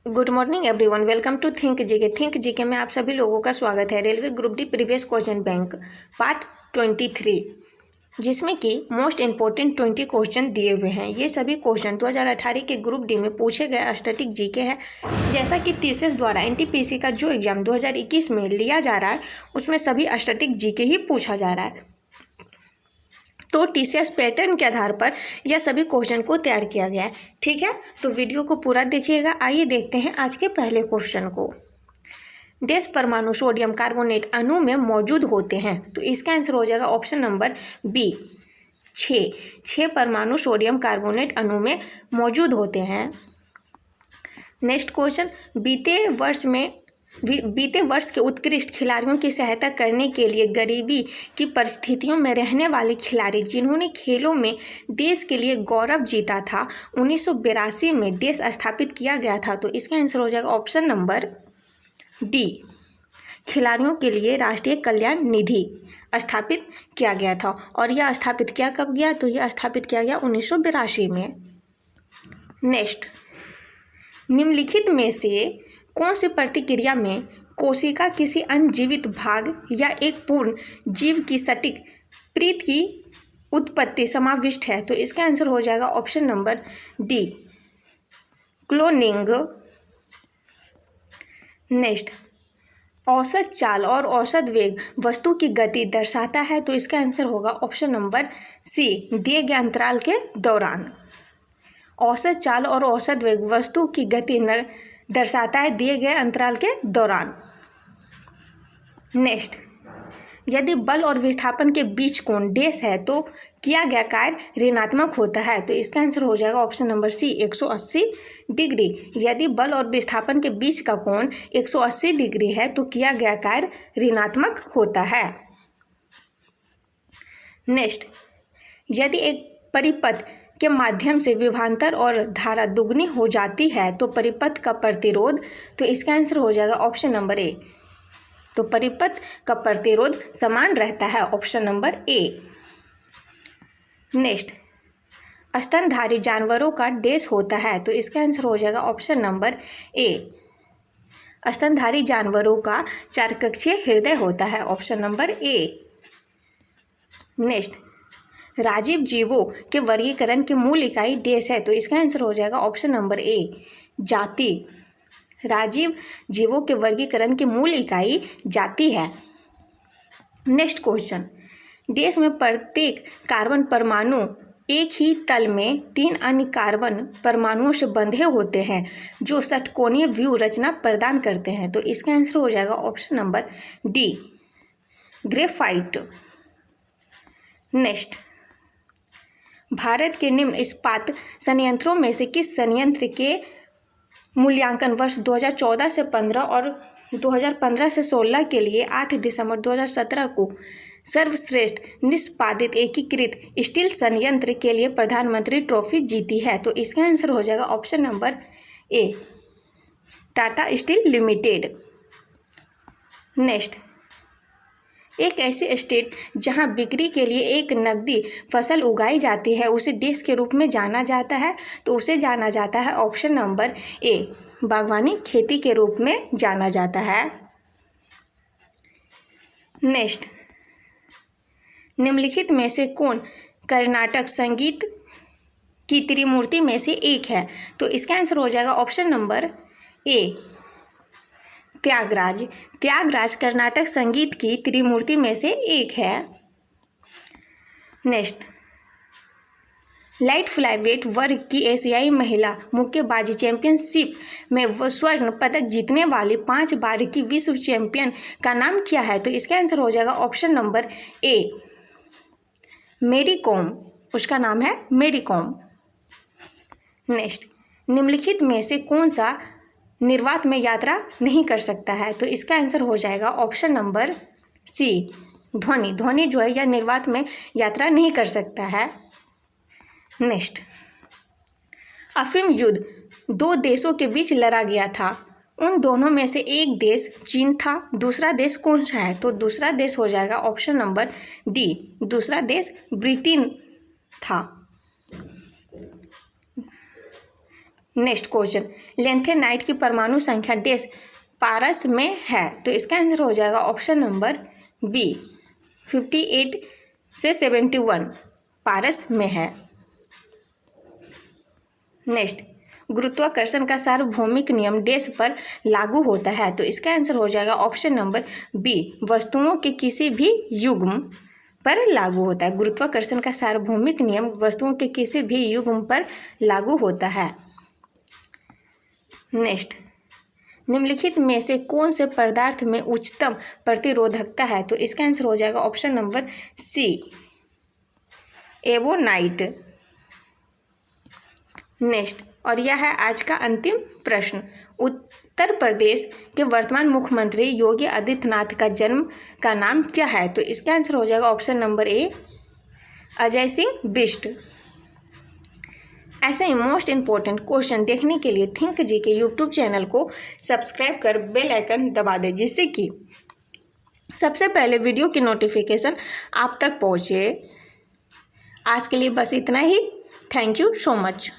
Good morning everyone, welcome to think GK. Think GK में आप सभी लोगों का स्वागत है। Railway group D previous question bank part 23, जिसमें कि मोस्ट इंपॉर्टेंट 20 क्वेश्चन दिए हुए हैं। ये सभी क्वेश्चन 2018 के ग्रुप डी में पूछे गए स्टैटिक जीके है। जैसा कि टीसीएस द्वारा एनटीपीसी का जो एग्जाम 2021 में लिया जा रहा है उसमें सभी स्टैटिक जीके ही पूछा जा रहा है। तो टीसीएस पैटर्न के आधार पर यह सभी क्वेश्चन को तैयार किया गया है। ठीक है, तो वीडियो को पूरा देखिएगा। आइए देखते हैं आज के पहले क्वेश्चन को। डैश परमाणु सोडियम कार्बोनेट अणु में मौजूद होते हैं, तो इसका आंसर हो जाएगा ऑप्शन नंबर बी 6 परमाणु सोडियम कार्बोनेट अणु में मौजूद होते हैं। नेक्स्ट क्वेश्चन, बीते वर्ष के उत्कृष्ट खिलाड़ियों की सहायता करने के लिए गरीबी की परिस्थितियों में रहने वाले खिलाड़ी जिन्होंने खेलों में देश के लिए गौरव जीता था 1982 में देश स्थापित किया गया था। तो इसका आंसर हो जाएगा ऑप्शन नंबर डी, खिलाड़ियों के लिए राष्ट्रीय कल्याण निधि स्थापित किया गया था। और यह स्थापित किया कब गया? तो यह स्थापित किया गया 1982 में। नेक्स्ट, निम्नलिखित में से कौन सी प्रतिक्रिया में कोशिका किसी अन्य जीवित भाग या एक पूर्ण जीव की सटीक प्रीत की उत्पत्ति समाविष्ट है? तो इसका आंसर हो जाएगा option number D, cloning. Next, औसत चाल और औसत वेग वस्तु की गति दर्शाता है। तो इसका आंसर होगा ऑप्शन नंबर सी, दिए गए अंतराल के दौरान। औसत चाल और औसत वेग वस्तु की गति दर्शाता है दिए गए अंतराल के दौरान। नेक्स्ट, यदि बल और विस्थापन के बीच कोण डैश है तो किया गया कार्य ऋणात्मक होता है। तो इसका आंसर हो जाएगा ऑप्शन नंबर सी, 180 डिग्री। यदि बल और विस्थापन के बीच का कोण 180 डिग्री है तो किया गया कार्य ऋणात्मक होता है। नेक्स्ट, यदि एक परिपथ के माध्यम से विभवांतर और धारा दुगनी हो जाती है तो परिपथ का प्रतिरोध, तो इसका आंसर हो जाएगा ऑप्शन नंबर ए, तो परिपथ का प्रतिरोध समान रहता है, ऑप्शन नंबर ए। नेक्स्ट, स्तनधारी जानवरों का डैश होता है। तो इसका आंसर हो जाएगा ऑप्शन नंबर ए, स्तनधारी जानवरों का चारकक्षीय हृदय होता है, ऑप्शन नंबर ए। नेक्स्ट, राजीव जीवों के वर्गीकरण की मूल इकाई डैश है। तो इसका आंसर हो जाएगा ऑप्शन नंबर ए, जाति। राजीव जीवों के वर्गीकरण की मूल इकाई जाति है। नेक्स्ट क्वेश्चन, डैश में प्रत्येक कार्बन परमाणु एक ही तल में 3 अन्य कार्बन परमाणुओं से बंधे होते हैं जो षटकोणीय व्यू रचना प्रदान करते हैं। तो इसका आंसर हो जाएगा option number D, graphite. Next, Bharat के निम्न इस्पात संयंत्रों में से किस संयंत्र के मूल्यांकन वर्ष 2014 से 15 और 2015 से 16 के लिए 8 दिसंबर 2017 को सर्वश्रेष्ठ निष्पादित एकीकृत स्टील संयंत्र के लिए प्रधानमंत्री ट्रॉफी जीती है? तो इसका आंसर हो जाएगा ऑप्शन नंबर ए, टाटा स्टील लिमिटेड। नेक्स्ट, एक ऐसी स्टेट जहां बिक्री के लिए एक नकदी फसल उगाई जाती है उसे डैश के रूप में जाना जाता है? तो उसे जाना जाता है ऑप्शन नंबर ए, बागवानी खेती के रूप में जाना जाता है। नेक्स्ट, निम्नलिखित में से कौन कर्नाटक संगीत की त्रिमूर्ति में से एक है? तो इसका आंसर हो जाएगा option number A, Tyagaraja. Tyagaraja Karnataka संगीत की त्रिमूर्ति में से एक है। नेक्स्ट, लाइट फ्लाईवेट वर्ग की एशियाई महिला मुक्केबाजी चैंपियनशिप में स्वर्ण पदक जीतने वाली 5 बार की विश्व चैंपियन का नाम क्या है? तो इसका आंसर हो जाएगा ऑप्शन नंबर ए, मेरी कॉम। उसका नाम है मेरी कॉम। नेक्स्ट, निम्नलिखित में से कौन सा निर्वात में यात्रा नहीं कर सकता है? तो इसका आंसर हो जाएगा ऑप्शन नंबर सी, ध्वनि। ध्वनि जो है यह निर्वात में यात्रा नहीं कर सकता है। नेक्स्ट, अफीम युद्ध 2 देशों के बीच लड़ा गया था। उन दोनों में से एक देश चीन था, दूसरा देश कौन सा है? तो दूसरा देश हो जाएगा ऑप्शन नंबर डी, दूसरा देश ब्रिटेन था। नेक्स्ट क्वेश्चन, लैंथेनाइट की परमाणु संख्या डैश पारस में है, तो इसका आंसर हो जाएगा ऑप्शन नंबर बी 58 से 71 पारस में है। नेक्स्ट, गुरुत्वाकर्षण का सार्वभौमिक नियम डैश पर लागू होता है, तो इसका आंसर हो जाएगा ऑप्शन नंबर बी वस्तुओं के किसी भी युग्म पर लागू होता है। गुरुत्वाकर्षण का सार्वभौमिक नियम वस्तुओं के किसी भी युग्म पर लागू होता है। नेक्स्ट, निम्नलिखित में से कौन से पदार्थ में उच्चतम प्रतिरोधकता है, तो इसका आंसर हो जाएगा ऑप्शन नंबर सी एवोनाइट। नेक्स्ट, और यह है आज का अंतिम प्रश्न, उत्तर प्रदेश के वर्तमान मुख्यमंत्री योगी आदित्यनाथ का जन्म का नाम क्या है, तो इसका आंसर हो जाएगा ऑप्शन नंबर ए अजय सिंह बिष्ट। ऐसे ही मोस्ट इम्पोर्टेंट क्वेश्चन देखने के लिए थिंक जी के यूट्यूब चैनल को सब्सक्राइब कर बेल आइकन दबा दें, जिससे कि सबसे पहले वीडियो की नोटिफिकेशन आप तक पहुंचे। आज के लिए बस इतना ही। Thank you so much.